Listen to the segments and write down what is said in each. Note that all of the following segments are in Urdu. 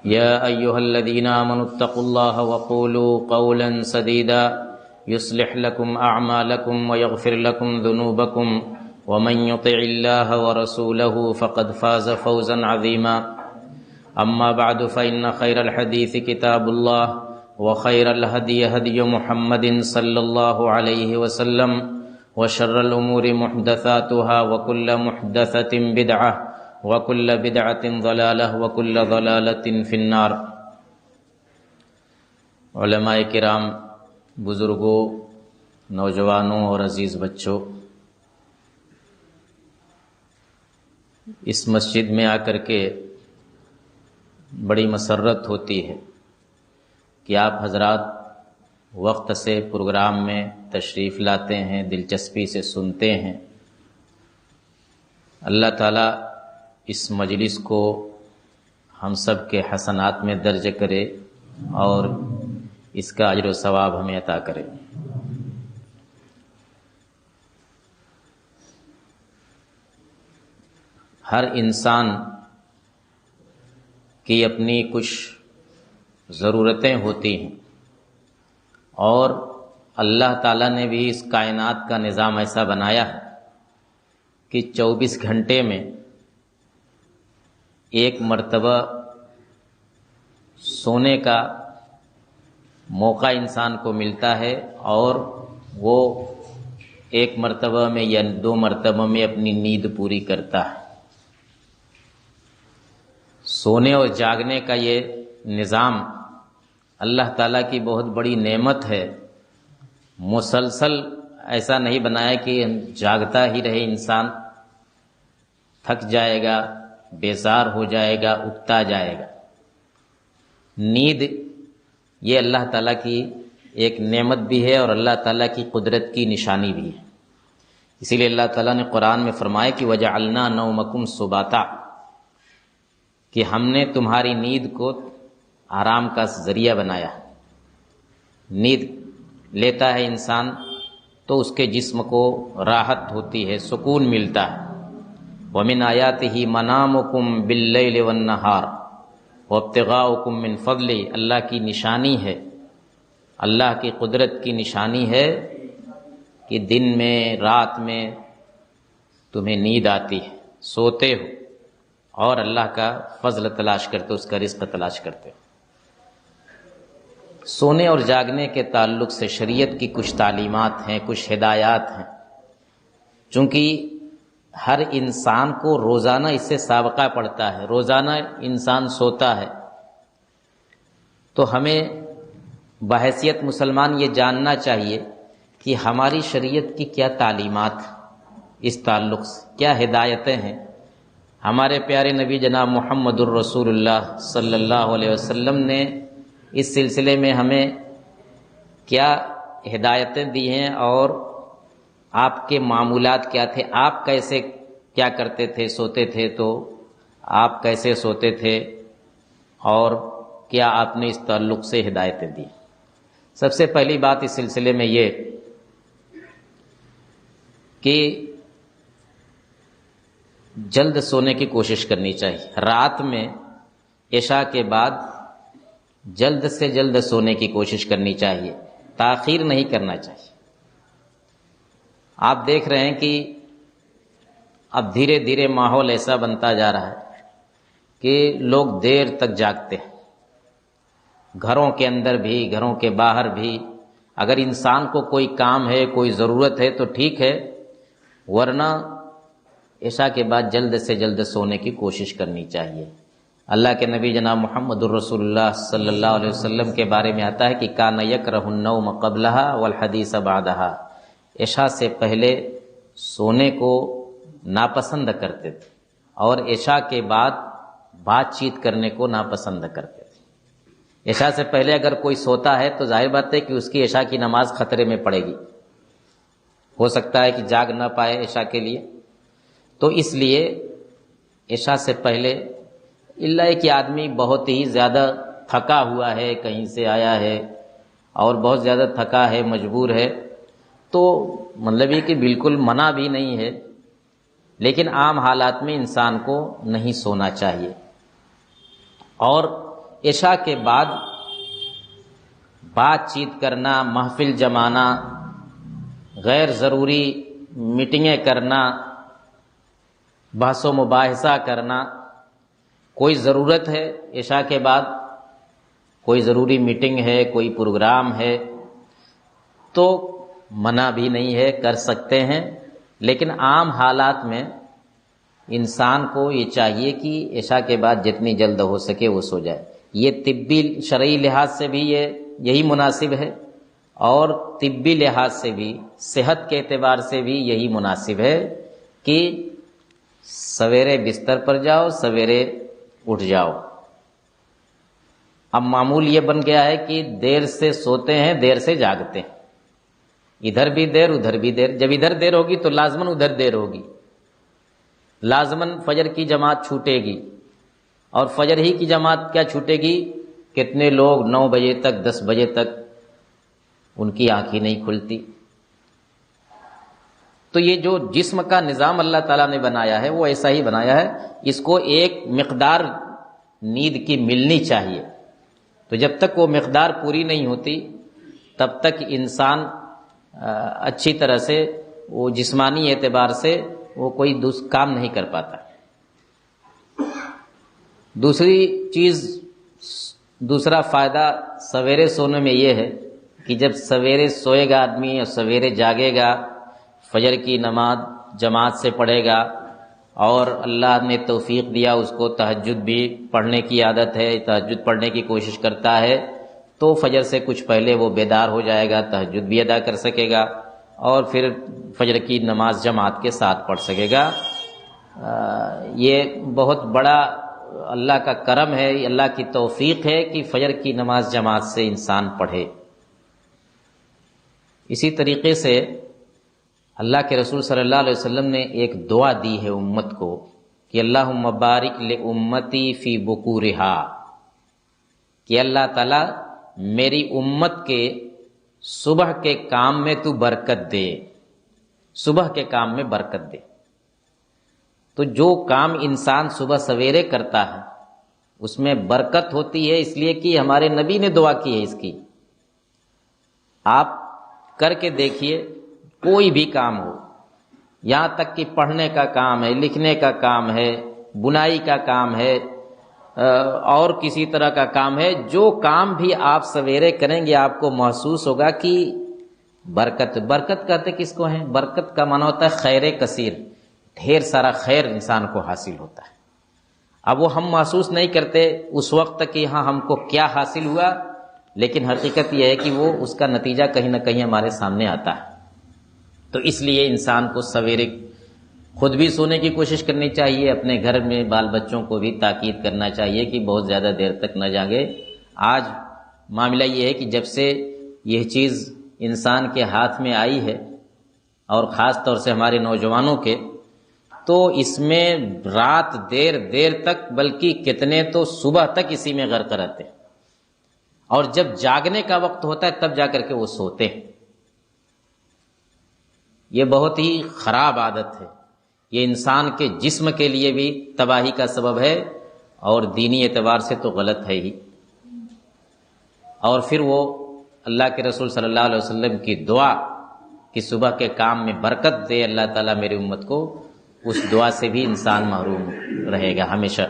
يا أيها الذين آمنوا اتقوا الله وقولوا قولا سديدا يصلح لكم أعمالكم ويغفر لكم ذنوبكم ومن يطع الله ورسوله فقد فاز فوزا عظيما أما بعد فإن خير الحديث كتاب الله وخير الهدي هدي محمد صلى الله عليه وسلم وشر الأمور محدثاتها وكل محدثة بدعة وَكُلَّ بِدْعَةٍ ضَلَالَةٍ وَكُلَّ ضَلَالَةٍ فِي النَّارِ۔ علماء کرام، بزرگوں، نوجوانوں اور عزیز بچوں، اس مسجد میں آ کر کے بڑی مسرت ہوتی ہے کہ آپ حضرات وقت سے پروگرام میں تشریف لاتے ہیں، دلچسپی سے سنتے ہیں۔ اللہ تعالیٰ اس مجلس کو ہم سب کے حسنات میں درج کرے اور اس کا اجر و ثواب ہمیں عطا کرے۔ ہر انسان کی اپنی کچھ ضرورتیں ہوتی ہیں، اور اللہ تعالیٰ نے بھی اس کائنات کا نظام ایسا بنایا ہے کہ 24 گھنٹے میں ایک مرتبہ سونے کا موقع انسان کو ملتا ہے، اور وہ ایک مرتبہ میں یا 2 مرتبہ میں اپنی نیند پوری کرتا ہے۔ سونے اور جاگنے کا یہ نظام اللہ تعالیٰ کی بہت بڑی نعمت ہے۔ مسلسل ایسا نہیں بنایا کہ جاگتا ہی رہے انسان، تھک جائے گا، بیزار ہو جائے گا، اکتا جائے گا۔ نیند یہ اللہ تعالیٰ کی ایک نعمت بھی ہے اور اللہ تعالیٰ کی قدرت کی نشانی بھی ہے۔ اسی لیے اللہ تعالیٰ نے قرآن میں فرمایا کہ وَجَعَلْنَا نَوْمَكُمْ سُبَاتًا، کہ ہم نے تمہاری نیند کو آرام کا ذریعہ بنایا۔ نیند لیتا ہے انسان تو اس کے جسم کو راحت ہوتی ہے، سکون ملتا ہے۔ وَمِنْ آيَاتِهِ مَنَامُكُمْ بِاللَّيْلِ وَالنَّهَارِ وَابْتِغَاؤُكُمْ مِنْ فَضْلِهِ، اللہ کی نشانی ہے، اللہ کی قدرت کی نشانی ہے کہ دن میں، رات میں تمہیں نیند آتی ہے، سوتے ہو اور اللہ کا فضل تلاش کرتے ہو، اس کا رزق تلاش کرتے ہو۔ سونے اور جاگنے کے تعلق سے شریعت کی کچھ تعلیمات ہیں، کچھ ہدایات ہیں۔ چونکہ ہر انسان کو روزانہ اس سے سابقہ پڑتا ہے، روزانہ انسان سوتا ہے، تو ہمیں بحیثیت مسلمان یہ جاننا چاہیے کہ ہماری شریعت کی کیا تعلیمات اس تعلق سے، کیا ہدایتیں ہیں۔ ہمارے پیارے نبی جناب محمد الرسول اللہ صلی اللہ علیہ وسلم نے اس سلسلے میں ہمیں کیا ہدایتیں دی ہیں، اور آپ کے معمولات کیا تھے، آپ کیسے کیا کرتے تھے، سوتے تھے تو آپ کیسے سوتے تھے، اور کیا آپ نے اس تعلق سے ہدایتیں دی۔ سب سے پہلی بات اس سلسلے میں یہ کہ جلد سونے کی کوشش کرنی چاہیے۔ رات میں عشاء کے بعد جلد سے جلد سونے کی کوشش کرنی چاہیے، تاخیر نہیں کرنا چاہیے۔ آپ دیکھ رہے ہیں کہ اب دھیرے دھیرے ماحول ایسا بنتا جا رہا ہے کہ لوگ دیر تک جاگتے ہیں، گھروں کے اندر بھی، گھروں کے باہر بھی۔ اگر انسان کو کوئی کام ہے، کوئی ضرورت ہے تو ٹھیک ہے، ورنہ عشاء کے بعد جلد سے جلد سونے کی کوشش کرنی چاہیے۔ اللہ کے نبی جناب محمد الرسول اللہ صلی اللہ علیہ وسلم کے بارے میں آتا ہے کہ کان یکرہ النوم قبلہا والحدیث بعدہا، عشاء سے پہلے سونے کو ناپسند کرتے تھے اور عشاء کے بعد بات چیت کرنے کو ناپسند کرتے تھے۔ عشاء سے پہلے اگر کوئی سوتا ہے تو ظاہر بات ہے کہ اس کی عشاء کی نماز خطرے میں پڑے گی، ہو سکتا ہے کہ جاگ نہ پائے عشاء کے لیے۔ تو اس لیے عشاء سے پہلے، الا کہ آدمی بہت ہی زیادہ تھکا ہوا ہے، کہیں سے آیا ہے اور بہت زیادہ تھکا ہے، مجبور ہے، تو مطلب یہ کہ بالکل منع بھی نہیں ہے، لیکن عام حالات میں انسان کو نہیں سونا چاہیے۔ اور عشاء کے بعد بات چیت کرنا، محفل جمانا، غیر ضروری میٹنگیں کرنا، بحث و مباحثہ کرنا، کوئی ضرورت ہے عشاء کے بعد، کوئی ضروری میٹنگ ہے، کوئی پروگرام ہے تو منع بھی نہیں ہے، کر سکتے ہیں، لیکن عام حالات میں انسان کو یہ چاہیے کہ عشاء کے بعد جتنی جلد ہو سکے وہ سو جائے۔ یہ طبی شرعی لحاظ سے بھی یہی مناسب ہے، اور طبی لحاظ سے بھی، صحت کے اعتبار سے بھی یہی مناسب ہے کہ سویرے بستر پر جاؤ، سویرے اٹھ جاؤ۔ اب معمول یہ بن گیا ہے کہ دیر سے سوتے ہیں، دیر سے جاگتے ہیں، ادھر بھی دیر ادھر بھی دیر۔ جب ادھر دیر ہوگی تو لازماً ادھر دیر ہوگی، لازماً فجر کی جماعت چھوٹے گی، اور فجر ہی کی جماعت کیا چھوٹے گی؟ کتنے لوگ 9 بجے تک 10 بجے تک ان کی آنکھ ہی نہیں کھلتی۔ تو یہ جو جسم کا نظام اللہ تعالیٰ نے بنایا ہے وہ ایسا ہی بنایا ہے، اس کو ایک مقدار نیند کی ملنی چاہیے، تو جب تک وہ مقدار پوری نہیں ہوتی تب تک انسان اچھی طرح سے وہ جسمانی اعتبار سے وہ کوئی کام نہیں کر پاتا۔ دوسری چیز، دوسرا فائدہ سویرے سونے میں یہ ہے کہ جب سویرے سوئے گا آدمی اور سویرے جاگے گا، فجر کی نماز جماعت سے پڑھے گا، اور اللہ نے توفیق دیا اس کو تہجد بھی پڑھنے کی عادت ہے، تہجد پڑھنے کی کوشش کرتا ہے، تو فجر سے کچھ پہلے وہ بیدار ہو جائے گا، تہجد بھی ادا کر سکے گا، اور پھر فجر کی نماز جماعت کے ساتھ پڑھ سکے گا۔ یہ بہت بڑا اللہ کا کرم ہے، اللہ کی توفیق ہے کہ فجر کی نماز جماعت سے انسان پڑھے۔ اسی طریقے سے اللہ کے رسول صلی اللہ علیہ وسلم نے ایک دعا دی ہے امت کو کہ اللہم بارک لامتی فی بکورہا، کہ اللہ تعالیٰ میری امت کے صبح کے کام میں تو برکت دے، صبح کے کام میں برکت دے۔ تو جو کام انسان صبح سویرے کرتا ہے اس میں برکت ہوتی ہے، اس لیے کہ ہمارے نبی نے دعا کی ہے اس کی۔ آپ کر کے دیکھیے، کوئی بھی کام ہو، یہاں تک کہ پڑھنے کا کام ہے، لکھنے کا کام ہے، بنائی کا کام ہے، اور کسی طرح کا کام ہے، جو کام بھی آپ سویرے کریں گے آپ کو محسوس ہوگا کہ برکت کہتے کس کو ہیں؟ برکت کا معنی ہوتا ہے خیر کثیر، ڈھیر سارا خیر انسان کو حاصل ہوتا ہے۔ اب وہ ہم محسوس نہیں کرتے اس وقت کہ ہاں ہم کو کیا حاصل ہوا، لیکن حقیقت یہ ہے کہ وہ اس کا نتیجہ کہیں نہ کہیں ہمارے سامنے آتا ہے۔ تو اس لیے انسان کو سویرے خود بھی سونے کی کوشش کرنی چاہیے، اپنے گھر میں بال بچوں کو بھی تاکید کرنا چاہیے کہ بہت زیادہ دیر تک نہ جاگے۔ آج معاملہ یہ ہے کہ جب سے یہ چیز انسان کے ہاتھ میں آئی ہے، اور خاص طور سے ہمارے نوجوانوں کے، تو اس میں رات دیر تک، بلکہ کتنے تو صبح تک اسی میں غرق رہتے ہیں، اور جب جاگنے کا وقت ہوتا ہے تب جا کر کے وہ سوتے ہیں۔ یہ بہت ہی خراب عادت ہے، یہ انسان کے جسم کے لیے بھی تباہی کا سبب ہے، اور دینی اعتبار سے تو غلط ہے ہی۔ اور پھر وہ اللہ کے رسول صلی اللہ علیہ وسلم کی دعا کہ صبح کے کام میں برکت دے اللہ تعالیٰ میری امت کو، اس دعا سے بھی انسان محروم رہے گا ہمیشہ۔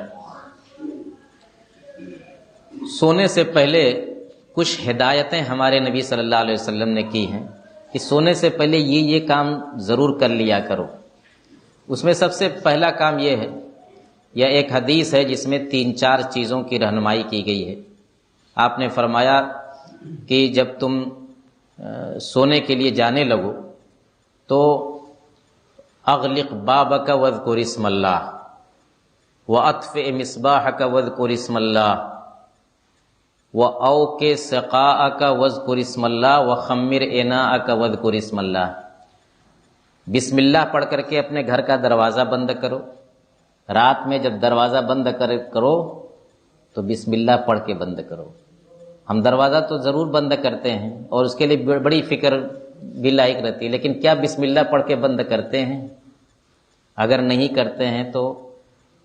سونے سے پہلے کچھ ہدایتیں ہمارے نبی صلی اللہ علیہ وسلم نے کی ہیں کہ سونے سے پہلے یہ کام ضرور کر لیا کرو۔ اس میں سب سے پہلا کام یہ ہے، یا ایک حدیث ہے جس میں 3-4 چیزوں کی رہنمائی کی گئی ہے۔ آپ نے فرمایا کہ جب تم سونے کے لیے جانے لگو تو اغلق بابک واذکر اسم اللہ واطفئ مصباحک واذکر اسم اللہ وَأَوْقِ سَقَاءَكَ وَاذْكُرِ اسْمَ اللَّهِ وَخَمِّرْ إِنَاءَكَ وَاذْكُرِ اسْمَ اللَّهِ۔ بسم اللہ پڑھ کر کے اپنے گھر کا دروازہ بند کرو، رات میں جب دروازہ بند کرو تو بسم اللہ پڑھ کے بند کرو۔ ہم دروازہ تو ضرور بند کرتے ہیں اور اس کے لیے بڑی فکر بھی لاحق رہتی ہے، لیکن کیا بسم اللہ پڑھ کے بند کرتے ہیں؟ اگر نہیں کرتے ہیں تو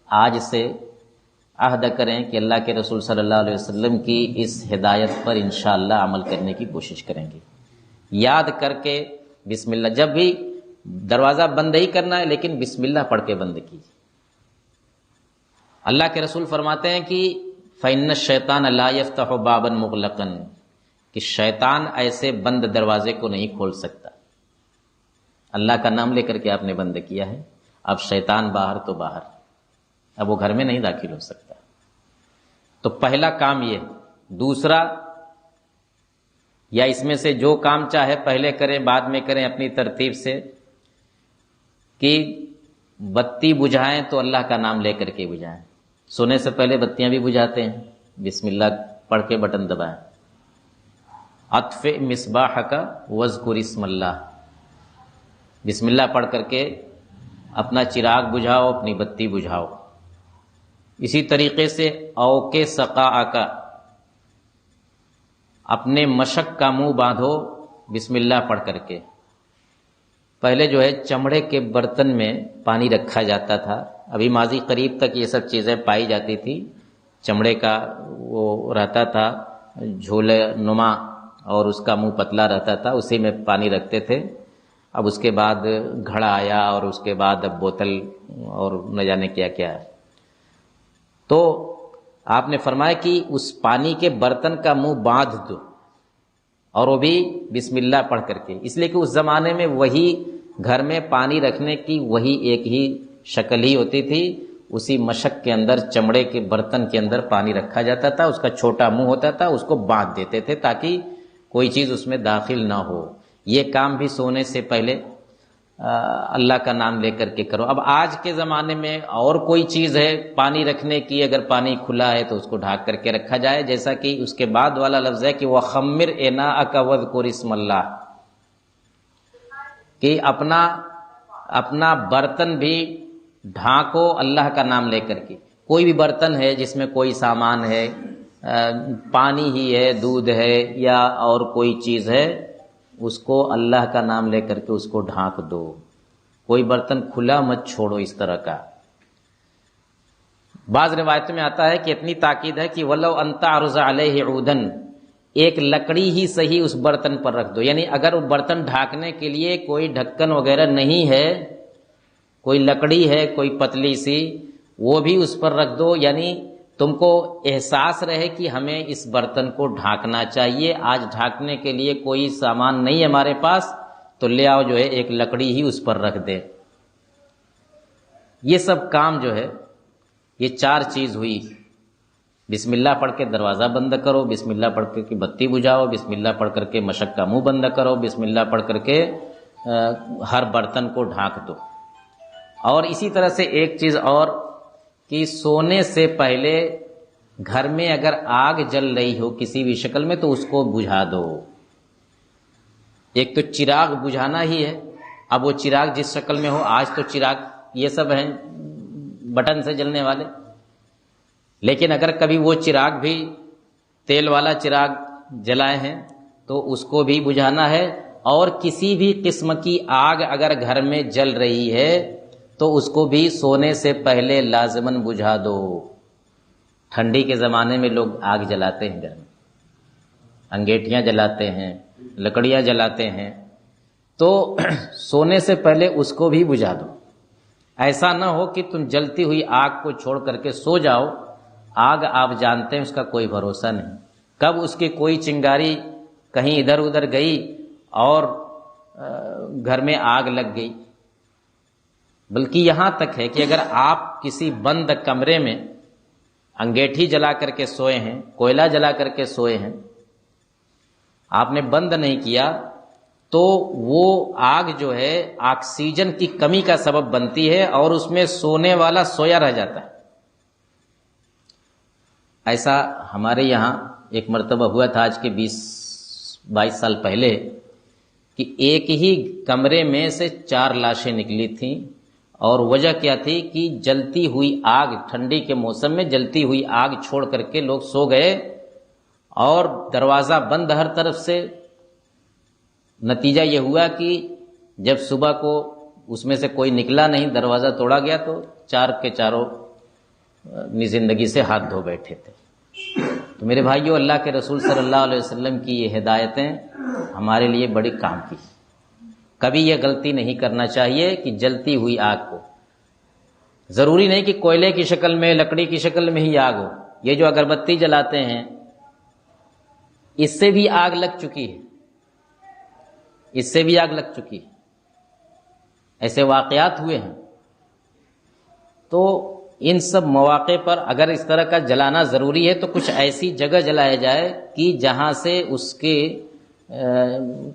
آج سے عہد کریں کہ اللہ کے رسول صلی اللہ علیہ وسلم کی اس ہدایت پر انشاءاللہ عمل کرنے کی کوشش کریں گے. یاد کر کے بسم اللہ، جب بھی دروازہ بند ہی کرنا ہے لیکن بسم اللہ پڑھ کے بند کیجیے. اللہ کے رسول فرماتے ہیں کہ فَإِنَّ الشَّيْطَانَ لَا يَفْتَحُ بَابًا مُغْلَقًا، کہ شیطان ایسے بند دروازے کو نہیں کھول سکتا. اللہ کا نام لے کر کے آپ نے بند کیا ہے، اب شیطان باہر تو باہر، اب وہ گھر میں نہیں داخل ہو سکتا. تو پہلا کام یہ. دوسرا، یا اس میں سے جو کام چاہے پہلے کریں بعد میں کریں اپنی ترتیب سے، کہ بتی بجھائیں تو اللہ کا نام لے کر کے بجھائیں. سونے سے پہلے بتیاں بھی بجھاتے ہیں، بسم اللہ پڑھ کے بٹن دبائیں. اطفئ مصباحک واذکر اسم اللہ، بسم اللہ پڑھ کر کے اپنا چراغ بجھاؤ، اپنی بتی بجھاؤ. اسی طریقے سے اوکے سقاءک، اپنے مشک کا منہ باندھو بسم اللہ پڑھ کر کے. پہلے جو ہے چمڑے کے برتن میں پانی رکھا جاتا تھا، ابھی ماضی قریب تک یہ سب چیزیں پائی جاتی تھی. چمڑے کا وہ رہتا تھا جھولے نما، اور اس کا منہ پتلا رہتا تھا، اسی میں پانی رکھتے تھے. اب اس کے بعد گھڑا آیا، اور اس کے بعد اب بوتل، اور نہ جانے کیا کیا ہے. تو آپ نے فرمایا کہ اس پانی کے برتن کا منہ باندھ دو، اور وہ بھی بسم اللہ پڑھ کر کے. اس لیے کہ اس زمانے میں وہی گھر میں پانی رکھنے کی وہی ایک ہی شکل ہی ہوتی تھی. اسی مشک کے اندر، چمڑے کے برتن کے اندر پانی رکھا جاتا تھا، اس کا چھوٹا منہ ہوتا تھا، اس کو باندھ دیتے تھے تاکہ کوئی چیز اس میں داخل نہ ہو. یہ کام بھی سونے سے پہلے اللہ کا نام لے کر کے کرو. اب آج کے زمانے میں اور کوئی چیز ہے پانی رکھنے کی، اگر پانی کھلا ہے تو اس کو ڈھانک کر کے رکھا جائے، جیسا کہ اس کے بعد والا لفظ ہے کہ وَخَمِّرْ إِنَاءَكَ وَاذْكُرِ اسْمَ اللَّهِ، کہ اپنا برتن بھی ڈھانکو اللہ کا نام لے کر کے. کوئی بھی برتن ہے جس میں کوئی سامان ہے، پانی ہی ہے، دودھ ہے، یا اور کوئی چیز ہے، اس کو اللہ کا نام لے کر کے اس کو ڈھانک دو. کوئی برتن کھلا مت چھوڑو اس طرح کا. بعض روایتوں میں آتا ہے کہ اتنی تاکید ہے کہ وَلَوْ أَن تَعْرُضَ عَلَيْهِ عُودًا، ایک لکڑی ہی صحیح اس برتن پر رکھ دو. یعنی اگر وہ برتن ڈھانکنے کے لیے کوئی ڈھکن وغیرہ نہیں ہے، کوئی لکڑی ہے کوئی پتلی سی، وہ بھی اس پر رکھ دو. یعنی تم کو احساس رہے کہ ہمیں اس برتن کو ڈھانکنا چاہیے، آج ڈھانکنے کے لیے کوئی سامان نہیں ہے ہمارے پاس، تو لے آؤ جو ہے ایک لکڑی ہی اس پر رکھ دے. یہ سب کام جو ہے، یہ 4 چیز ہوئی. بسم اللہ پڑھ کے دروازہ بند کرو، بسم اللہ پڑھ کر کے بتی بجھاؤ، بسم اللہ پڑھ کر کے مشک کا منہ بند کرو، بسم اللہ پڑھ کر کے ہر برتن کو ڈھانک دو. اور اسی طرح سے ایک چیز اور، کہ سونے سے پہلے گھر میں اگر آگ جل رہی ہو کسی بھی شکل میں تو اس کو بجھا دو. ایک تو چراغ بجھانا ہی ہے. اب وہ چراغ جس شکل میں ہو، آج تو چراغ یہ سب ہیں بٹن سے جلنے والے، لیکن اگر کبھی وہ چراغ بھی تیل والا چراغ جلائے ہیں تو اس کو بھی بجھانا ہے. اور کسی بھی قسم کی آگ اگر گھر میں جل رہی ہے تو اس کو بھی سونے سے پہلے لازماً بجھا دو. ٹھنڈی کے زمانے میں لوگ آگ جلاتے ہیں گھر میں، انگیٹھیاں جلاتے ہیں، لکڑیاں جلاتے ہیں، تو سونے سے پہلے اس کو بھی بجھا دو. ایسا نہ ہو کہ تم جلتی ہوئی آگ کو چھوڑ کر کے سو جاؤ. آگ آپ جانتے ہیں اس کا کوئی بھروسہ نہیں، کب اس کی کوئی چنگاری کہیں ادھر ادھر گئی اور گھر میں آگ لگ گئی. بلکہ یہاں تک ہے کہ اگر آپ کسی بند کمرے میں انگیٹھی جلا کر کے سوئے ہیں، کوئلہ جلا کر کے سوئے ہیں، آپ نے بند نہیں کیا، تو وہ آگ جو ہے آکسیجن کی کمی کا سبب بنتی ہے اور اس میں سونے والا سویا رہ جاتا ہے. ایسا ہمارے یہاں ایک مرتبہ ہوا تھا آج کے 20-22 سال پہلے، کہ ایک ہی کمرے میں سے 4 لاشیں نکلی تھیں. اور وجہ کیا تھی کہ جلتی ہوئی آگ، ٹھنڈی کے موسم میں جلتی ہوئی آگ چھوڑ کر کے لوگ سو گئے اور دروازہ بند ہر طرف سے. نتیجہ یہ ہوا کہ جب صبح کو اس میں سے کوئی نکلا نہیں، دروازہ توڑا گیا تو 4 کے چاروں اپنی زندگی سے ہاتھ دھو بیٹھے تھے۔ تو میرے بھائیو، اللہ کے رسول صلی اللہ علیہ وسلم کی یہ ہدایتیں ہمارے لیے بڑی کام کی۔ کبھی یہ غلطی نہیں کرنا چاہیے کہ جلتی ہوئی آگ کو، ضروری نہیں کہ کوئلے کی شکل میں، لکڑی کی شکل میں ہی آگ ہو۔ یہ جو اگربتی جلاتے ہیں، اس سے بھی آگ لگ چکی ہے، اس سے بھی آگ لگ چکی ہے، ایسے واقعات ہوئے ہیں۔ تو ان سب مواقع پر اگر اس طرح کا جلانا ضروری ہے تو کچھ ایسی جگہ جلایا جائے کہ جہاں سے اس کے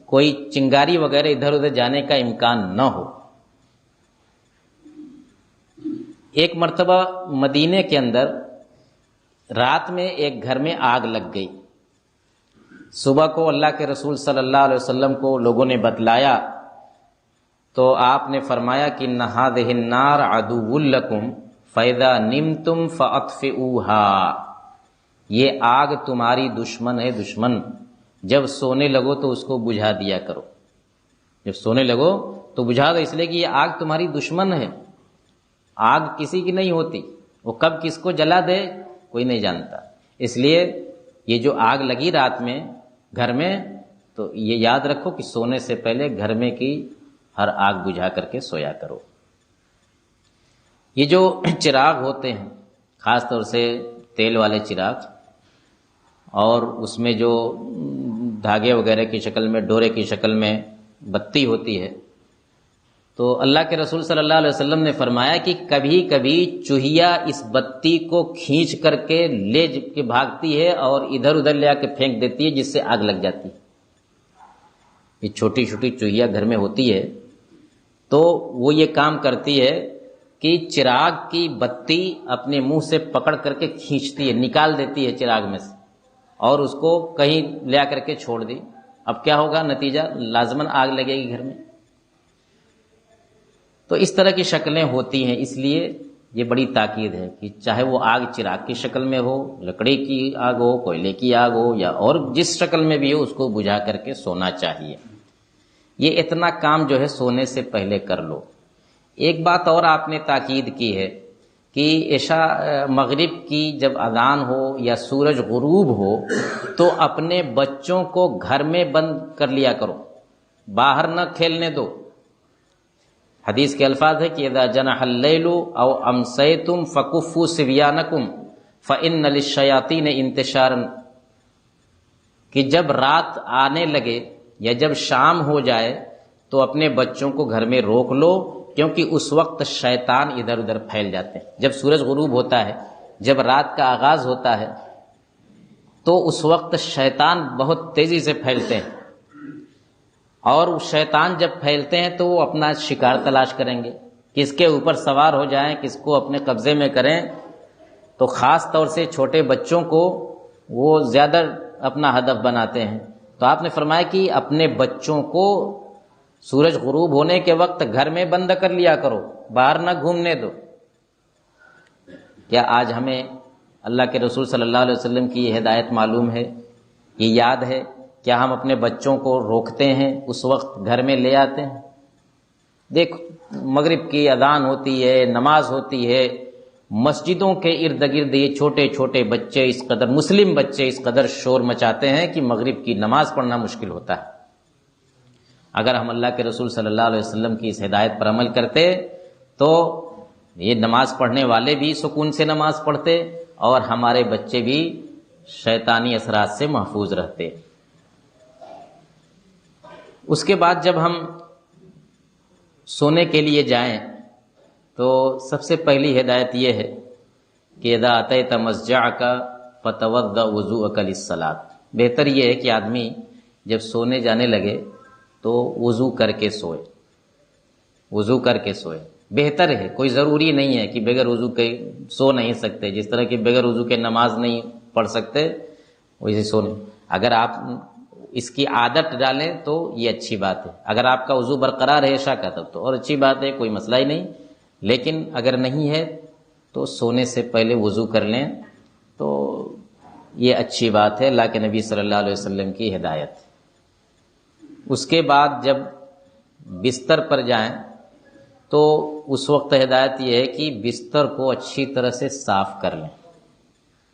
کوئی چنگاری وغیرہ ادھر ادھر جانے کا امکان نہ ہو۔ ایک مرتبہ مدینے کے اندر رات میں ایک گھر میں آگ لگ گئی۔ صبح کو اللہ کے رسول صلی اللہ علیہ وسلم کو لوگوں نے بتلایا تو آپ نے فرمایا کہ ان هذه النار عدو لکم فاذا نمتم فاطفئوها، یہ آگ تمہاری دشمن ہے، دشمن، جب سونے لگو تو اس کو بجھا دیا کرو، جب سونے لگو تو بجھا دو، اس لیے کہ یہ آگ تمہاری دشمن ہے۔ آگ کسی کی نہیں ہوتی، وہ کب کس کو جلا دے کوئی نہیں جانتا۔ اس لیے یہ جو آگ لگی رات میں گھر میں، تو یہ یاد رکھو کہ سونے سے پہلے گھر میں کی ہر آگ بجھا کر کے سویا کرو۔ یہ جو چراغ ہوتے ہیں، خاص طور سے تیل والے چراغ، اور اس میں جو دھاگے وغیرہ کی شکل میں، ڈورے کی شکل میں بتی ہوتی ہے، تو اللہ کے رسول صلی اللہ علیہ وسلم نے فرمایا کہ کبھی کبھی چوہیا اس بتی کو کھینچ کر کے لے کے بھاگتی ہے اور ادھر ادھر لے آ کے پھینک دیتی ہے، جس سے آگ لگ جاتی ہے۔ یہ چھوٹی چھوٹی چوہیا گھر میں ہوتی ہے، تو وہ یہ کام کرتی ہے کہ چراغ کی بتی اپنے منہ سے پکڑ کر کے کھینچتی ہے، نکال دیتی ہے چراغ میں سے، اور اس کو کہیں لے آ کر کے چھوڑ دی۔ اب کیا ہوگا نتیجہ؟ لازماً آگ لگے گی گھر میں۔ تو اس طرح کی شکلیں ہوتی ہیں، اس لیے یہ بڑی تاکید ہے کہ چاہے وہ آگ چراغ کی شکل میں ہو، لکڑی کی آگ ہو، کوئلے کی آگ ہو، یا اور جس شکل میں بھی ہو، اس کو بجھا کر کے سونا چاہیے۔ یہ اتنا کام جو ہے سونے سے پہلے کر لو۔ ایک بات اور آپ نے تاکید کی ہے کہ عشاء مغرب کی جب اذان ہو یا سورج غروب ہو تو اپنے بچوں کو گھر میں بند کر لیا کرو، باہر نہ کھیلنے دو۔ حدیث کے الفاظ ہے کہ اذا جنح اللیل او امسیتم فکفوا صبیانکم فان للشیاطین انتشارا، کہ جب رات آنے لگے یا جب شام ہو جائے تو اپنے بچوں کو گھر میں روک لو، کیونکہ اس وقت شیطان ادھر ادھر پھیل جاتے ہیں۔ جب سورج غروب ہوتا ہے، جب رات کا آغاز ہوتا ہے، تو اس وقت شیطان بہت تیزی سے پھیلتے ہیں، اور شیطان جب پھیلتے ہیں تو وہ اپنا شکار تلاش کریں گے، کس کے اوپر سوار ہو جائیں، کس کو اپنے قبضے میں کریں۔ تو خاص طور سے چھوٹے بچوں کو وہ زیادہ اپنا ہدف بناتے ہیں۔ تو آپ نے فرمایا کہ اپنے بچوں کو سورج غروب ہونے کے وقت گھر میں بند کر لیا کرو، باہر نہ گھومنے دو۔ کیا آج ہمیں اللہ کے رسول صلی اللہ علیہ وسلم کی یہ ہدایت معلوم ہے، یہ یاد ہے؟ کیا ہم اپنے بچوں کو روکتے ہیں، اس وقت گھر میں لے آتے ہیں؟ دیکھ، مغرب کی اذان ہوتی ہے، نماز ہوتی ہے، مسجدوں کے ارد گرد یہ چھوٹے چھوٹے بچے اس قدر، مسلم بچے اس قدر شور مچاتے ہیں کہ مغرب کی نماز پڑھنا مشکل ہوتا ہے۔ اگر ہم اللہ کے رسول صلی اللہ علیہ وسلم کی اس ہدایت پر عمل کرتے تو یہ نماز پڑھنے والے بھی سکون سے نماز پڑھتے، اور ہمارے بچے بھی شیطانی اثرات سے محفوظ رہتے۔ اس کے بعد جب ہم سونے کے لیے جائیں تو سب سے پہلی ہدایت یہ ہے کہ اذا اتیت مضجعک فتوضأ وضوءک للصلاۃ۔ بہتر یہ ہے کہ آدمی جب سونے جانے لگے تو وضو کر کے سوئے، وضو کر کے سوئے بہتر ہے۔ کوئی ضروری نہیں ہے کہ بغیر وضو کے سو نہیں سکتے، جس طرح کہ بغیر وضو کے نماز نہیں پڑھ سکتے ویسے سونے۔ اگر آپ اس کی عادت ڈالیں تو یہ اچھی بات ہے۔ اگر آپ کا وضو برقرار ہے عشاء کا تب تو اور اچھی بات ہے، کوئی مسئلہ ہی نہیں۔ لیکن اگر نہیں ہے تو سونے سے پہلے وضو کر لیں تو یہ اچھی بات ہے، اللہ کے نبی صلی اللہ علیہ وسلم کی ہدایت۔ اس کے بعد جب بستر پر جائیں تو اس وقت ہدایت یہ ہے کہ بستر کو اچھی طرح سے صاف کر لیں.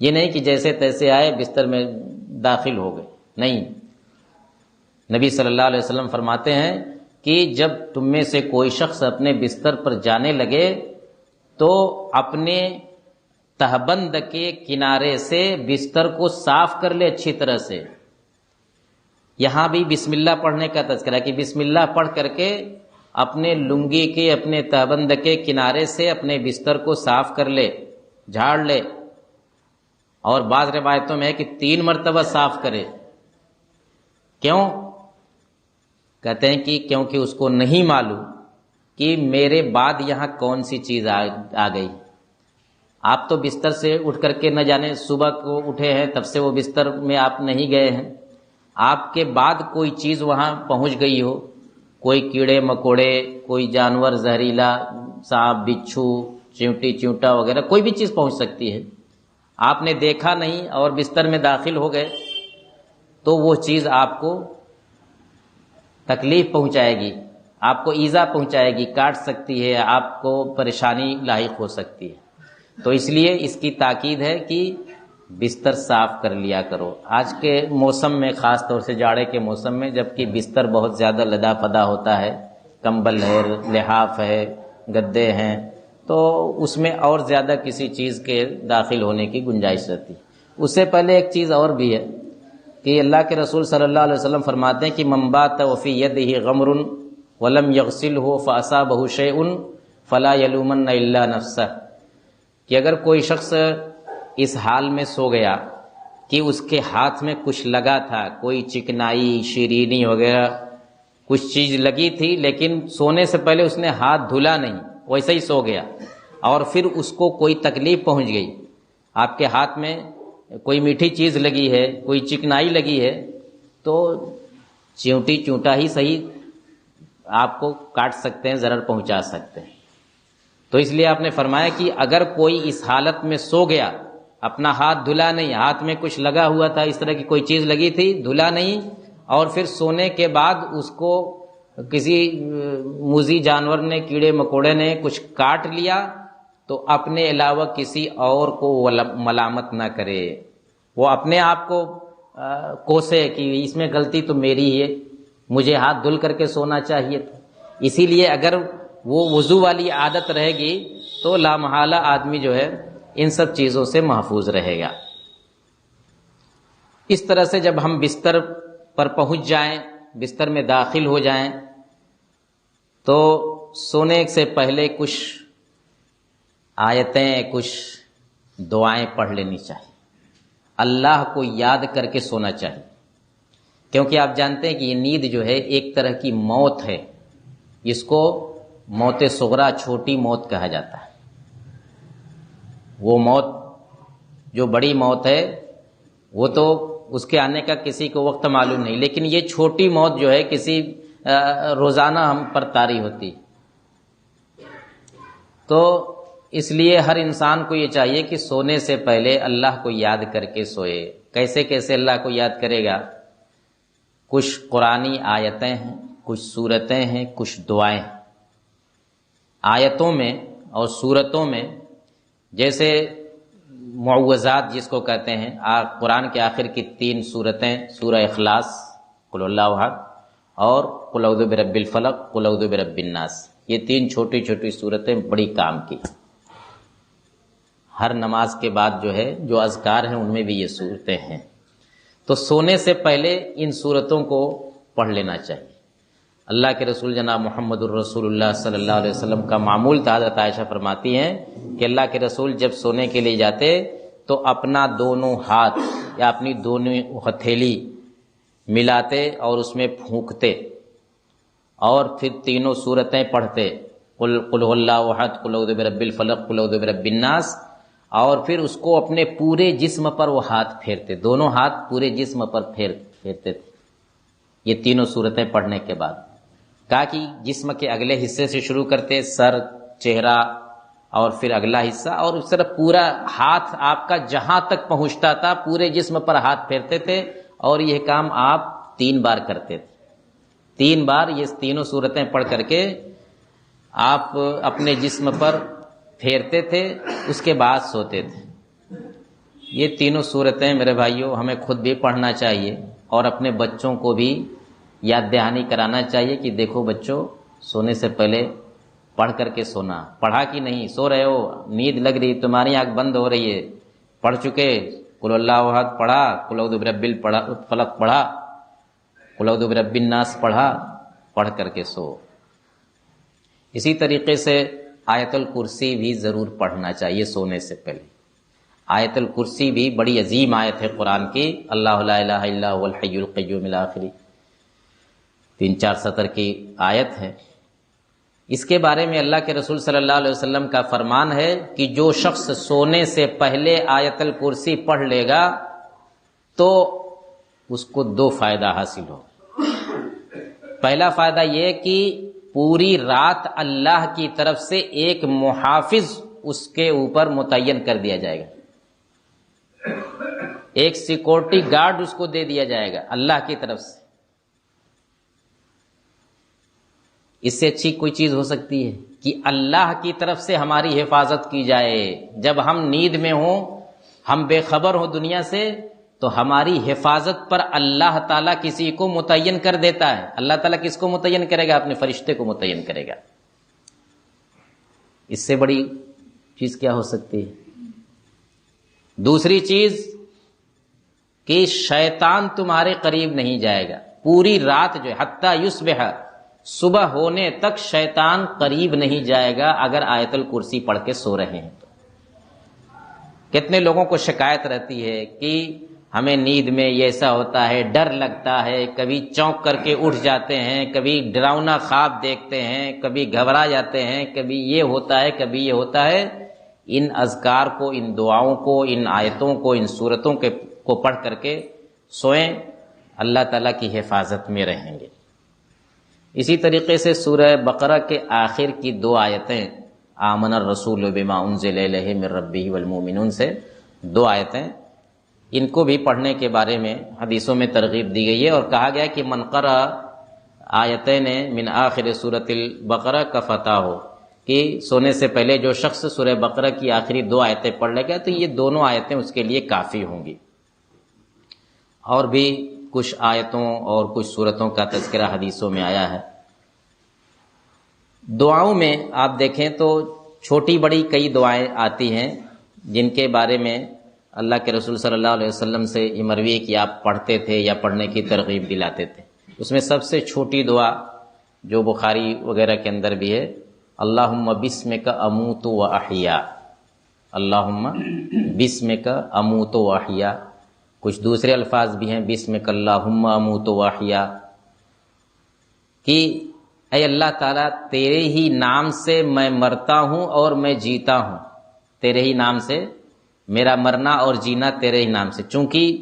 یہ نہیں کہ جیسے تیسے آئے بستر میں داخل ہو گئے، نہیں. نبی صلی اللہ علیہ وسلم فرماتے ہیں کہ جب تم میں سے کوئی شخص اپنے بستر پر جانے لگے تو اپنے تہبند کے کنارے سے بستر کو صاف کر لے اچھی طرح سے. یہاں بھی بسم اللہ پڑھنے کا تذکرہ کہ بسم اللہ پڑھ کر کے اپنے لنگی کے اپنے تہبند کے کنارے سے اپنے بستر کو صاف کر لے، جھاڑ لے. اور بعض روایتوں میں ہے کہ 3 مرتبہ صاف کرے. کیوں؟ کہتے ہیں کہ کیونکہ اس کو نہیں معلوم کہ میرے بعد یہاں کون سی چیز آ گئی. آپ تو بستر سے اٹھ کر کے نہ جانے صبح کو اٹھے ہیں تب سے وہ بستر میں آپ نہیں گئے ہیں، آپ کے بعد کوئی چیز وہاں پہنچ گئی ہو، کوئی کیڑے مکوڑے، کوئی جانور زہریلا، سانپ بچھو، چیونٹی چیونٹا وغیرہ کوئی بھی چیز پہنچ سکتی ہے. آپ نے دیکھا نہیں اور بستر میں داخل ہو گئے تو وہ چیز آپ کو تکلیف پہنچائے گی، آپ کو ایذا پہنچائے گی، کاٹ سکتی ہے، آپ کو پریشانی لاحق ہو سکتی ہے. تو اس لیے اس کی تاکید ہے کہ بستر صاف کر لیا کرو. آج کے موسم میں، خاص طور سے جاڑے کے موسم میں، جبکہ بستر بہت زیادہ لدا پدا ہوتا ہے، کمبل ہے، لحاف ہے، گدے ہیں، تو اس میں اور زیادہ کسی چیز کے داخل ہونے کی گنجائش رہتی. اس سے پہلے ایک چیز اور بھی ہے کہ اللہ کے رسول صلی اللہ علیہ وسلم فرماتے ہیں کہ من بات وفی یدہ غمر ولم یغسلہ فاصابہ شیء فلا یلومن الا نفسہ، کہ اگر کوئی شخص اس حال میں سو گیا کہ اس کے ہاتھ میں کچھ لگا تھا، کوئی چکنائی، شیرینی وغیرہ کچھ چیز لگی تھی، لیکن سونے سے پہلے اس نے ہاتھ دھلا نہیں، ویسے ہی سو گیا، اور پھر اس کو کوئی تکلیف پہنچ گئی، آپ کے ہاتھ میں کوئی میٹھی چیز لگی ہے، کوئی چکنائی لگی ہے، تو چیونٹی چونٹا ہی صحیح آپ کو کاٹ سکتے ہیں، ضرر پہنچا سکتے ہیں. تو اس لیے آپ نے فرمایا کہ اگر کوئی اس حالت میں سو گیا، اپنا ہاتھ دھلا نہیں، ہاتھ میں کچھ لگا ہوا تھا، اس طرح کی کوئی چیز لگی تھی، دھلا نہیں، اور پھر سونے کے بعد اس کو کسی موذی جانور نے، کیڑے مکوڑے نے کچھ کاٹ لیا، تو اپنے علاوہ کسی اور کو ملامت نہ کرے، وہ اپنے آپ کو کوسے کہ اس میں غلطی تو میری ہے، مجھے ہاتھ دھل کر کے سونا چاہیے تھا. اسی لیے اگر وہ وضو والی عادت رہے گی تو لامحالہ آدمی جو ہے ان سب چیزوں سے محفوظ رہے گا. اس طرح سے جب ہم بستر پر پہنچ جائیں، بستر میں داخل ہو جائیں، تو سونے سے پہلے کچھ آیتیں، کچھ دعائیں پڑھ لینی چاہیے. اللہ کو یاد کر کے سونا چاہیے، کیونکہ آپ جانتے ہیں کہ یہ نیند جو ہے ایک طرح کی موت ہے، اس کو موت صغرا، چھوٹی موت کہا جاتا ہے. وہ موت جو بڑی موت ہے وہ تو اس کے آنے کا کسی کو وقت معلوم نہیں، لیکن یہ چھوٹی موت جو ہے کسی روزانہ ہم پر طاری ہوتی. تو اس لیے ہر انسان کو یہ چاہیے کہ سونے سے پہلے اللہ کو یاد کر کے سوئے. کیسے کیسے اللہ کو یاد کرے گا؟ کچھ قرآنی آیتیں ہیں، کچھ سورتیں ہیں، کچھ دعائیں. آیتوں میں اور سورتوں میں جیسے معوذات جس کو کہتے ہیں، قرآن کے آخر کی 3 سورتیں، سورہ اخلاص، قل اللہ احد، اور قل اعوذ برب الفلق، قل اعوذ برب الناس، یہ 3 چھوٹی چھوٹی سورتیں بڑی کام کی. ہر نماز کے بعد جو ہے جو اذکار ہیں ان میں بھی یہ سورتیں ہیں. تو سونے سے پہلے ان سورتوں کو پڑھ لینا چاہیے. اللہ کے رسول جناب محمد الرسول اللہ صلی اللہ علیہ وسلم کا معمول تھا. حضرت عائشہ فرماتی ہیں کہ اللہ کے رسول جب سونے کے لیے جاتے تو اپنا دونوں ہاتھ یا اپنی دونوں ہتھیلی ملاتے اور اس میں پھونکتے اور پھر 3 سورتیں پڑھتے، قل هو اللہ احد، قل اعوذ برب الفلق، قل اعوذ برب الناس، اور پھر اس کو اپنے پورے جسم پر وہ ہاتھ پھیرتے، دونوں ہاتھ پورے جسم پر پھیرتے تھے یہ 3 سورتیں پڑھنے کے بعد. کہا کہ جسم کے اگلے حصے سے شروع کرتے، سر، چہرہ، اور پھر اگلا حصہ، اور اس طرح پورا ہاتھ آپ کا جہاں تک پہنچتا تھا پورے جسم پر ہاتھ پھیرتے تھے، اور یہ کام آپ 3 بار کرتے تھے. 3 بار یہ 3 سورتیں پڑھ کر کے آپ اپنے جسم پر پھیرتے تھے، اس کے بعد سوتے تھے۔ یہ تینوں صورتیں میرے بھائیوں ہمیں خود بھی پڑھنا چاہیے اور اپنے بچوں کو بھی یاد دہانی کرانا چاہیے کہ دیکھو بچوں، سونے سے پہلے پڑھ کر کے سونا۔ پڑھا کہ نہیں؟ سو رہے ہو، نیند لگ رہی، تمہاری آنکھ بند ہو رہی ہے، پڑھ چکے، قل اللہ احد پڑھا، قل اعوذ برب الفلق پڑھا، قل اعوذ برب الناس پڑھا، پڑھ کر کے سو۔ اسی طریقے سے آیت الکرسی بھی ضرور پڑھنا چاہیے سونے سے پہلے۔ آیت الکرسی بھی بڑی عظیم آیت ہے قرآن کی، اللہ لا الہ الا هو الحی القیوم الآخری، 3-4 سطر کی آیت ہے۔ اس کے بارے میں اللہ کے رسول صلی اللہ علیہ وسلم کا فرمان ہے کہ جو شخص سونے سے پہلے آیت الکرسی پڑھ لے گا تو اس کو 2 فائدہ حاصل ہو۔ پہلا فائدہ یہ کہ پوری رات اللہ کی طرف سے ایک محافظ اس کے اوپر متعین کر دیا جائے گا، ایک سیکورٹی گارڈ اس کو دے دیا جائے گا اللہ کی طرف سے۔ اس سے اچھی کوئی چیز ہو سکتی ہے کہ اللہ کی طرف سے ہماری حفاظت کی جائے؟ جب ہم نیند میں ہوں، ہم بے خبر ہوں دنیا سے، تو ہماری حفاظت پر اللہ تعالیٰ کسی کو متعین کر دیتا ہے۔ اللہ تعالیٰ کس کو متعین کرے گا؟ اپنے فرشتے کو متعین کرے گا۔ اس سے بڑی چیز کیا ہو سکتی ہے؟ دوسری چیز کہ شیطان تمہارے قریب نہیں جائے گا پوری رات، جو حتی یصبح، صبح ہونے تک شیطان قریب نہیں جائے گا اگر آیت الکرسی پڑھ کے سو رہے ہیں تو۔ کتنے لوگوں کو شکایت رہتی ہے کہ ہمیں نیند میں یہ ایسا ہوتا ہے، ڈر لگتا ہے، کبھی چونک کر کے اٹھ جاتے ہیں، کبھی ڈراؤنا خواب دیکھتے ہیں، کبھی گھبرا جاتے ہیں، کبھی یہ ہوتا ہے، کبھی یہ ہوتا ہے۔ ان اذکار کو، ان دعاؤں کو، ان آیتوں کو، ان صورتوں کو پڑھ کر کے سوئیں، اللہ تعالیٰ کی حفاظت میں رہیں گے۔ اسی طریقے سے سورہ بقرہ کے آخر کی 2 آیتیں، آمن الرسول بما انزل الیہ من ربہ والمؤمنون سے 2 آیتیں، ان کو بھی پڑھنے کے بارے میں حدیثوں میں ترغیب دی گئی ہے، اور کہا گیا کہ من قرأ آیتین من آخر سورۃ البقرہ کفتاہ، کہ سونے سے پہلے جو شخص سورہ بقرہ کی آخری 2 آیتیں پڑھ لے گا تو یہ دونوں آیتیں اس کے لیے کافی ہوں گی۔ اور بھی کچھ آیتوں اور کچھ سورتوں کا تذکرہ حدیثوں میں آیا ہے۔ دعاؤں میں آپ دیکھیں تو چھوٹی بڑی کئی دعائیں آتی ہیں جن کے بارے میں اللہ کے رسول صلی اللہ علیہ وسلم سے یہ مروی ہے کہ آپ پڑھتے تھے یا پڑھنے کی ترغیب دلاتے تھے۔ اس میں سب سے چھوٹی دعا جو بخاری وغیرہ کے اندر بھی ہے، اللہم بسمک اموت و احیا، اللہم بسمک اموت و احیا۔ کچھ دوسرے الفاظ بھی ہیں، بسمک اللہم اموت و احیا، کہ اے اللہ تعالیٰ تیرے ہی نام سے میں مرتا ہوں اور میں جیتا ہوں، تیرے ہی نام سے میرا مرنا اور جینا تیرے ہی نام سے۔ چونکہ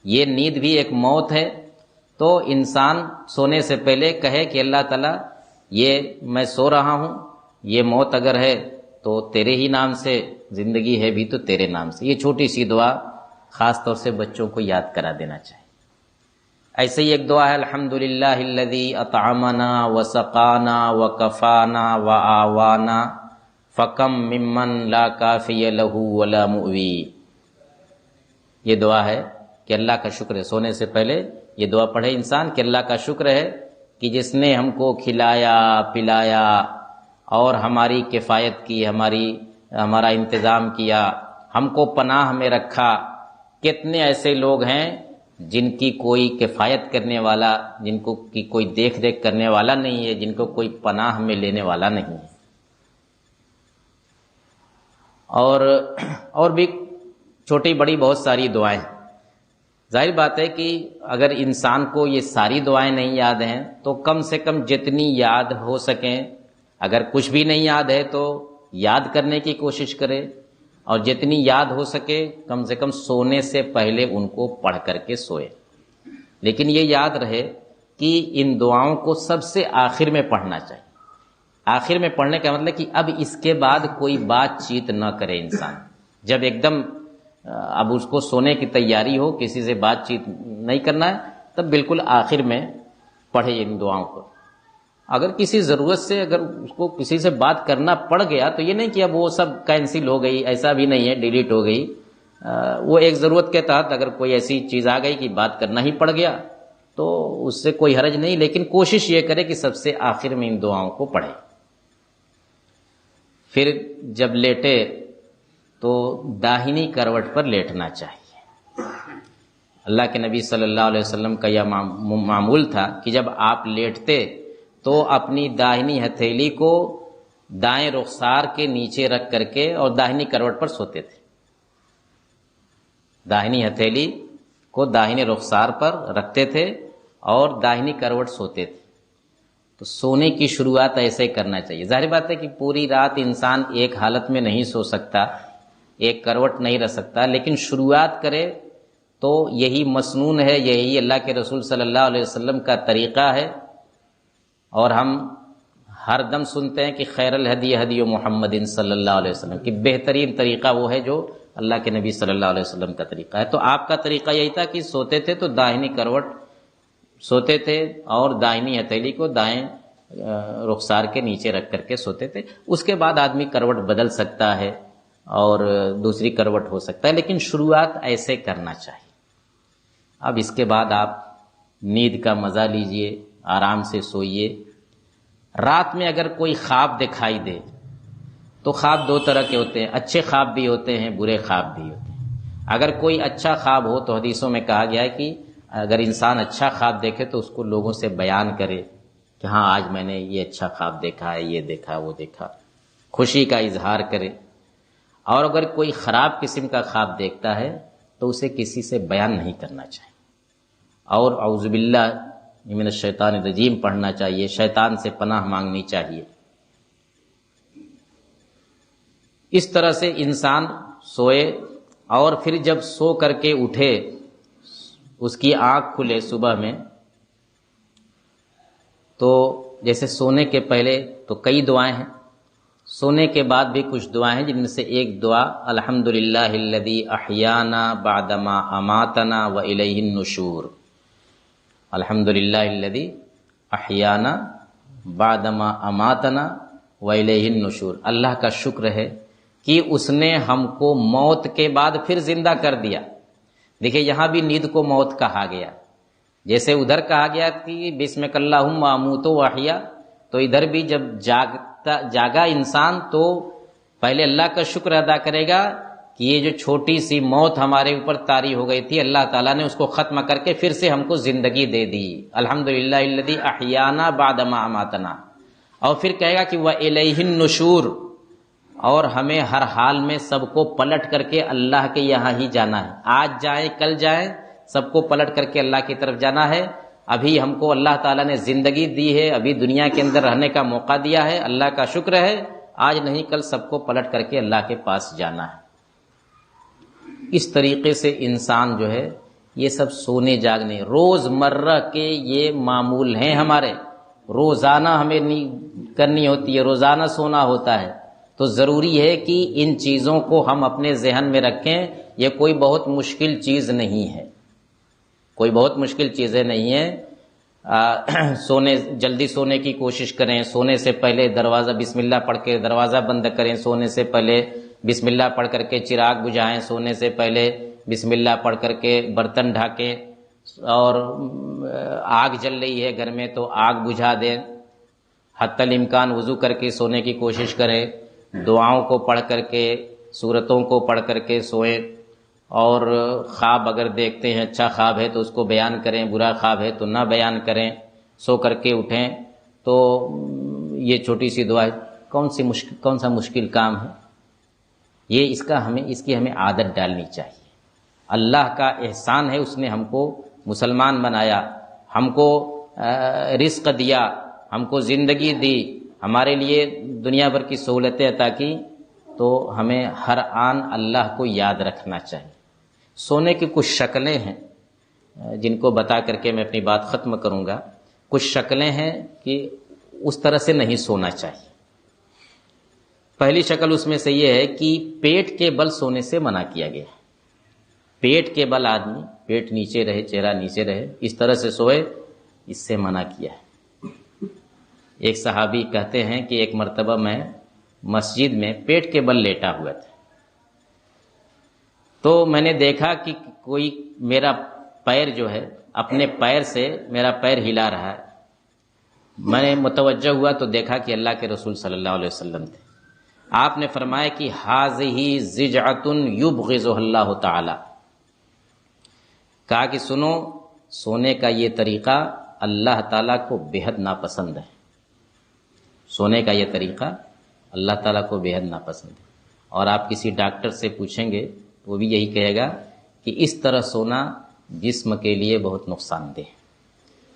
یہ نیند بھی ایک موت ہے تو انسان سونے سے پہلے کہے کہ اللہ تعالیٰ یہ میں سو رہا ہوں، یہ موت اگر ہے تو تیرے ہی نام سے، زندگی ہے بھی تو تیرے نام سے۔ یہ چھوٹی سی دعا خاص طور سے بچوں کو یاد کرا دینا چاہیے۔ ایسے ہی ایک دعا ہے، الحمدللہ الذی اطعمنا وسقانا وکفانا وآوانا فکم ممن لا کافی لہ ولا مؤوی۔ یہ دعا ہے کہ اللہ کا شکر ہے، سونے سے پہلے یہ دعا پڑھے انسان کہ اللہ کا شکر ہے کہ جس نے ہم کو کھلایا پلایا اور ہماری کفایت کی، ہمارا انتظام کیا، ہم کو پناہ میں رکھا۔ کتنے ایسے لوگ ہیں جن کی کوئی کفایت کرنے والا، جن کو کی کوئی دیکھ ریکھ کرنے والا نہیں ہے، جن کو کوئی پناہ میں لینے والا نہیں ہے۔ اور بھی چھوٹی بڑی بہت ساری دعائیں۔ ظاہر بات ہے کہ اگر انسان کو یہ ساری دعائیں نہیں یاد ہیں تو کم سے کم جتنی یاد ہو سکیں، اگر کچھ بھی نہیں یاد ہے تو یاد کرنے کی کوشش کرے، اور جتنی یاد ہو سکے کم سے کم سونے سے پہلے ان کو پڑھ کر کے سوئے۔ لیکن یہ یاد رہے کہ ان دعاؤں کو سب سے آخر میں پڑھنا چاہیے۔ آخر میں پڑھنے کا مطلب کہ اب اس کے بعد کوئی بات چیت نہ کرے انسان۔ جب ایک دم اب اس کو سونے کی تیاری ہو، کسی سے بات چیت نہیں کرنا ہے، تب بالکل آخر میں پڑھے ان دعاؤں کو۔ اگر کسی ضرورت سے اگر اس کو کسی سے بات کرنا پڑ گیا تو یہ نہیں کہ اب وہ سب کینسل ہو گئی، ایسا بھی نہیں ہے ڈیلیٹ ہو گئی. وہ ایک ضرورت کے تحت اگر کوئی ایسی چیز آ گئی کہ بات کرنا ہی پڑ گیا تو اس سے کوئی حرج نہیں، لیکن کوشش یہ کرے کہ سب سے آخر میں ان دعاؤں کو پڑھے. پھر جب لیٹے تو داہنی کروٹ پر لیٹنا چاہیے. اللہ کے نبی صلی اللہ علیہ وسلم کا یہ معمول تھا کہ جب آپ لیٹتے تو اپنی داہنی ہتھیلی کو دائیں رخسار کے نیچے رکھ کر کے اور داہنی کروٹ پر سوتے تھے. داہنی ہتھیلی کو داہنے رخسار پر رکھتے تھے اور داہنی کروٹ سوتے تھے. تو سونے کی شروعات ایسے کرنا چاہیے. ظاہر بات ہے کہ پوری رات انسان ایک حالت میں نہیں سو سکتا، ایک کروٹ نہیں رکھ سکتا، لیکن شروعات کرے تو یہی مسنون ہے، یہی اللہ کے رسول صلی اللہ علیہ وسلم کا طریقہ ہے. اور ہم ہر دم سنتے ہیں کہ خیر الہدی ہدی محمد صلی اللہ علیہ وسلم کہ بہترین طریقہ وہ ہے جو اللہ کے نبی صلی اللہ علیہ وسلم کا طریقہ ہے. تو آپ کا طریقہ یہی تھا کہ سوتے تھے تو داہنی کروٹ سوتے تھے اور داہنی ہتھیلی کو دائیں رخسار کے نیچے رکھ کر کے سوتے تھے. اس کے بعد آدمی کروٹ بدل سکتا ہے اور دوسری کروٹ ہو سکتا ہے، لیکن شروعات ایسے کرنا چاہیے. اب اس کے بعد آپ نیند کا مزہ لیجئے، آرام سے سوئیے. رات میں اگر کوئی خواب دکھائی دے تو خواب دو طرح کے ہوتے ہیں، اچھے خواب بھی ہوتے ہیں، برے خواب بھی ہوتے ہیں. اگر کوئی اچھا خواب ہو تو حدیثوں میں کہا گیا ہے کہ اگر انسان اچھا خواب دیکھے تو اس کو لوگوں سے بیان کرے کہ ہاں آج میں نے یہ اچھا خواب دیکھا ہے، یہ دیکھا وہ دیکھا، خوشی کا اظہار کرے. اور اگر کوئی خراب قسم کا خواب دیکھتا ہے تو اسے کسی سے بیان نہیں کرنا چاہیے اور اعوذ باللہ من الشیطان الرجیم پڑھنا چاہیے، شیطان سے پناہ مانگنی چاہیے. اس طرح سے انسان سوئے اور پھر جب سو کر کے اٹھے، اس کی آنکھ کھلے صبح میں، تو جیسے سونے کے پہلے تو کئی دعائیں ہیں، سونے کے بعد بھی کچھ دعائیں ہیں، جن میں سے ایک دعا الحمدللہ الذی احیانا بعدما اماتنا والیہ النشور. الحمدللہ الذی احیانا بعدما اماتنا والیہ النشور. اللہ کا شکر ہے کہ اس نے ہم کو موت کے بعد پھر زندہ کر دیا. دیکھیں یہاں بھی نیند کو موت کہا گیا، جیسے ادھر کہا گیا کہ بسمک اللہم اموت و احیا، تو ادھر بھی جب جاگا انسان تو پہلے اللہ کا شکر ادا کرے گا کہ یہ جو چھوٹی سی موت ہمارے اوپر طاری ہو گئی تھی، اللہ تعالیٰ نے اس کو ختم کر کے پھر سے ہم کو زندگی دے دی. الحمدللہ الذی احیانا بعدما اماتنا. اور پھر کہے گا کہ وَإِلَيْهِ النُّشُورُ، اور ہمیں ہر حال میں سب کو پلٹ کر کے اللہ کے یہاں ہی جانا ہے. آج جائیں کل جائیں، سب کو پلٹ کر کے اللہ کی طرف جانا ہے. ابھی ہم کو اللہ تعالیٰ نے زندگی دی ہے، ابھی دنیا کے اندر رہنے کا موقع دیا ہے، اللہ کا شکر ہے. آج نہیں کل سب کو پلٹ کر کے اللہ کے پاس جانا ہے. اس طریقے سے انسان جو ہے یہ سب سونے جاگنے روز مرہ کے یہ معمول ہیں ہمارے، روزانہ ہمیں کرنی ہوتی ہے، روزانہ سونا ہوتا ہے. تو ضروری ہے کہ ان چیزوں کو ہم اپنے ذہن میں رکھیں. یہ کوئی بہت مشکل چیز نہیں ہے، کوئی بہت مشکل چیزیں نہیں ہیں. جلدی سونے کی کوشش کریں. سونے سے پہلے دروازہ بسم اللہ پڑھ کے دروازہ بند کریں. سونے سے پہلے بسم اللہ پڑھ کر کے چراغ بجھائیں. سونے سے پہلے بسم اللہ پڑھ کر کے برتن ڈھانکیں. اور آگ جل رہی ہے گھر میں تو آگ بجھا دیں. حتی الامکان وضو کر کے سونے کی کوشش کریں. دعاؤں کو پڑھ کر کے، سورتوں کو پڑھ کر کے سوئیں. اور خواب اگر دیکھتے ہیں اچھا خواب ہے تو اس کو بیان کریں، برا خواب ہے تو نہ بیان کریں. سو کر کے اٹھیں تو یہ چھوٹی سی دعا ہے. کون سا مشکل کام ہے یہ؟ اس کی ہمیں عادت ڈالنی چاہیے. اللہ کا احسان ہے، اس نے ہم کو مسلمان بنایا، ہم کو رزق دیا، ہم کو زندگی دی، ہمارے لیے دنیا بھر کی سہولتیں عطا کی. تو ہمیں ہر آن اللہ کو یاد رکھنا چاہیے. سونے کی کچھ شکلیں ہیں جن کو بتا کر کے میں اپنی بات ختم کروں گا. کچھ شکلیں ہیں کہ اس طرح سے نہیں سونا چاہیے. پہلی شکل اس میں سے یہ ہے کہ پیٹ کے بل سونے سے منع کیا گیا ہے. پیٹ کے بل آدمی، پیٹ نیچے رہے، چہرہ نیچے رہے، اس طرح سے سوئے، اس سے منع کیا ہے. ایک صحابی کہتے ہیں کہ ایک مرتبہ میں مسجد میں پیٹ کے بل لیٹا ہوا تھا، تو میں نے دیکھا کہ کوئی میرا پیر جو ہے اپنے پیر سے میرا پیر ہلا رہا ہے۔ میں نے متوجہ ہوا تو دیکھا کہ اللہ کے رسول صلی اللہ علیہ وسلم تھے۔ آپ نے فرمایا کہ ھذہ ضجعۃ یبغضها اللہ تعالی، کہا کہ سنو، سونے کا یہ طریقہ اللہ تعالیٰ کو بے حد ناپسند ہے۔ سونے کا یہ طریقہ اللہ تعالیٰ کو بے حد ناپسند ہے، اور آپ کسی ڈاکٹر سے پوچھیں گے تو وہ بھی یہی کہے گا کہ اس طرح سونا جسم کے لیے بہت نقصان دہ ہے۔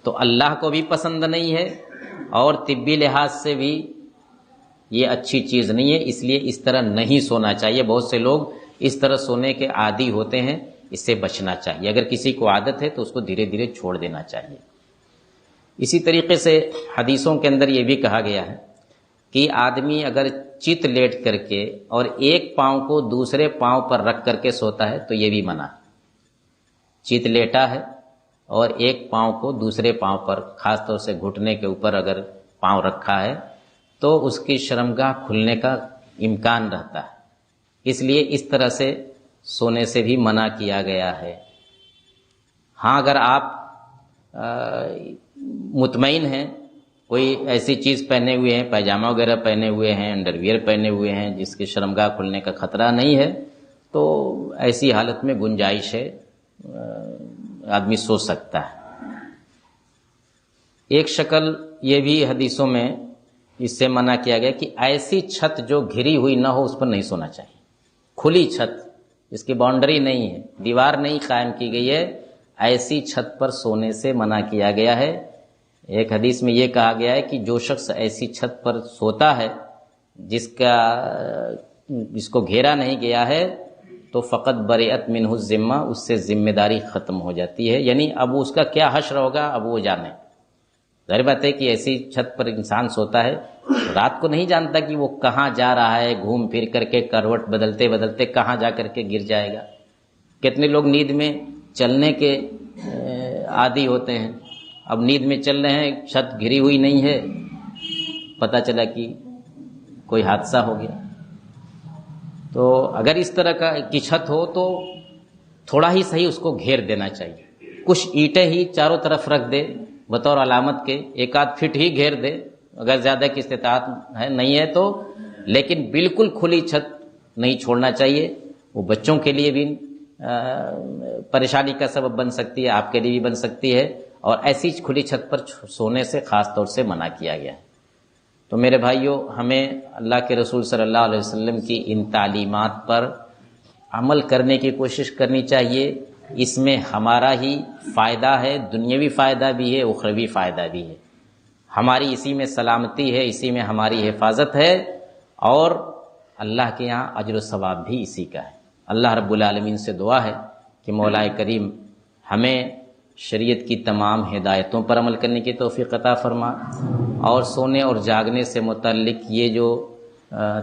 تو اللہ کو بھی پسند نہیں ہے، اور طبی لحاظ سے بھی یہ اچھی چیز نہیں ہے، اس لیے اس طرح نہیں سونا چاہیے۔ بہت سے لوگ اس طرح سونے کے عادی ہوتے ہیں، اس سے بچنا چاہیے۔ اگر کسی کو عادت ہے تو اس کو دھیرے دھیرے چھوڑ دینا چاہیے۔ اسی طریقے سے حدیثوں کے اندر یہ بھی کہا گیا ہے کہ آدمی اگر چت لیٹ کر کے اور ایک پاؤں کو دوسرے پاؤں پر رکھ کر کے سوتا ہے تو یہ بھی منع ہے۔ چت لیٹا ہے اور ایک پاؤں کو دوسرے پاؤں پر، خاص طور سے گھٹنے کے اوپر اگر پاؤں رکھا ہے تو اس کی شرمگاہ کھلنے کا امکان رہتا ہے، اس لیے اس طرح سے سونے سے بھی منع کیا گیا ہے۔ ہاں، اگر آپ مطمئن ہیں، کوئی ایسی چیز پہنے ہوئے ہیں، پائجامہ وغیرہ پہنے ہوئے ہیں، انڈر ویئر پہنے ہوئے ہیں جس کی شرمگاہ کھلنے کا خطرہ نہیں ہے، تو ایسی حالت میں گنجائش ہے، آدمی سو سکتا ہے۔ ایک شکل یہ بھی حدیثوں میں اس سے منع کیا گیا کہ ایسی چھت جو گھری ہوئی نہ ہو اس پر نہیں سونا چاہیے۔ کھلی چھت جس کی باؤنڈری نہیں ہے، دیوار نہیں قائم کی گئی ہے، ایسی چھت پر سونے سے منع کیا گیا ہے۔ ایک حدیث میں یہ کہا گیا ہے کہ جو شخص ایسی چھت پر سوتا ہے جس کو گھیرا نہیں گیا ہے تو فقط برئت منہ الذمہ، اس سے ذمہ داری ختم ہو جاتی ہے، یعنی اب اس کا کیا حشر ہوگا اب وہ جانے۔ ظاہر بات ہے کہ ایسی چھت پر انسان سوتا ہے، رات کو نہیں جانتا کہ وہ کہاں جا رہا ہے، گھوم پھر کر کے کروٹ بدلتے بدلتے کہاں جا کر کے گر جائے گا۔ کتنے لوگ نیند میں چلنے کے عادی ہوتے ہیں، اب نیند میں چل رہے ہیں، چھت گھری ہوئی نہیں ہے، پتہ چلا کہ کوئی حادثہ ہو گیا۔ تو اگر اس طرح کی چھت ہو تو تھوڑا ہی صحیح اس کو گھیر دینا چاہیے، کچھ اینٹیں ہی چاروں طرف رکھ دے بطور علامت کے، ایک آدھ فٹ ہی گھیر دے اگر زیادہ کی استطاعت نہیں ہے تو، لیکن بالکل کھلی چھت نہیں چھوڑنا چاہیے۔ وہ بچوں کے لیے بھی پریشانی کا سبب بن سکتی ہے، آپ کے لیے بھی بن سکتی ہے، اور ایسی کھلی چھت پر سونے سے خاص طور سے منع کیا گیا ہے۔ تو میرے بھائیوں، ہمیں اللہ کے رسول صلی اللہ علیہ وسلم کی ان تعلیمات پر عمل کرنے کی کوشش کرنی چاہیے۔ اس میں ہمارا ہی فائدہ ہے، دنیاوی فائدہ بھی ہے، اخروی فائدہ بھی ہے۔ ہماری اسی میں سلامتی ہے، اسی میں ہماری حفاظت ہے، اور اللہ کے یہاں اجر و ثواب بھی اسی کا ہے۔ اللہ رب العالمین سے دعا ہے کہ مولا کریم ہمیں شریعت کی تمام ہدایتوں پر عمل کرنے کی توفیق عطا فرما، اور سونے اور جاگنے سے متعلق یہ جو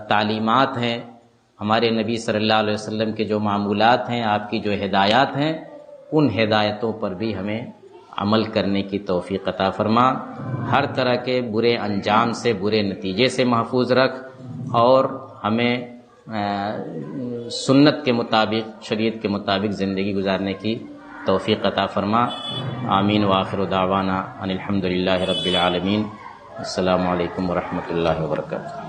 تعلیمات ہیں، ہمارے نبی صلی اللہ علیہ وسلم کے جو معمولات ہیں، آپ کی جو ہدایات ہیں، ان ہدایتوں پر بھی ہمیں عمل کرنے کی توفیق عطا فرما، ہر طرح کے برے انجام سے، برے نتیجے سے محفوظ رکھ، اور ہمیں سنت کے مطابق، شریعت کے مطابق زندگی گزارنے کی توفیق عطا فرما۔ آمین وآخر دعوانا ان الحمد للہ رب العالمین۔ السلام علیکم ورحمۃ اللہ وبرکاتہ۔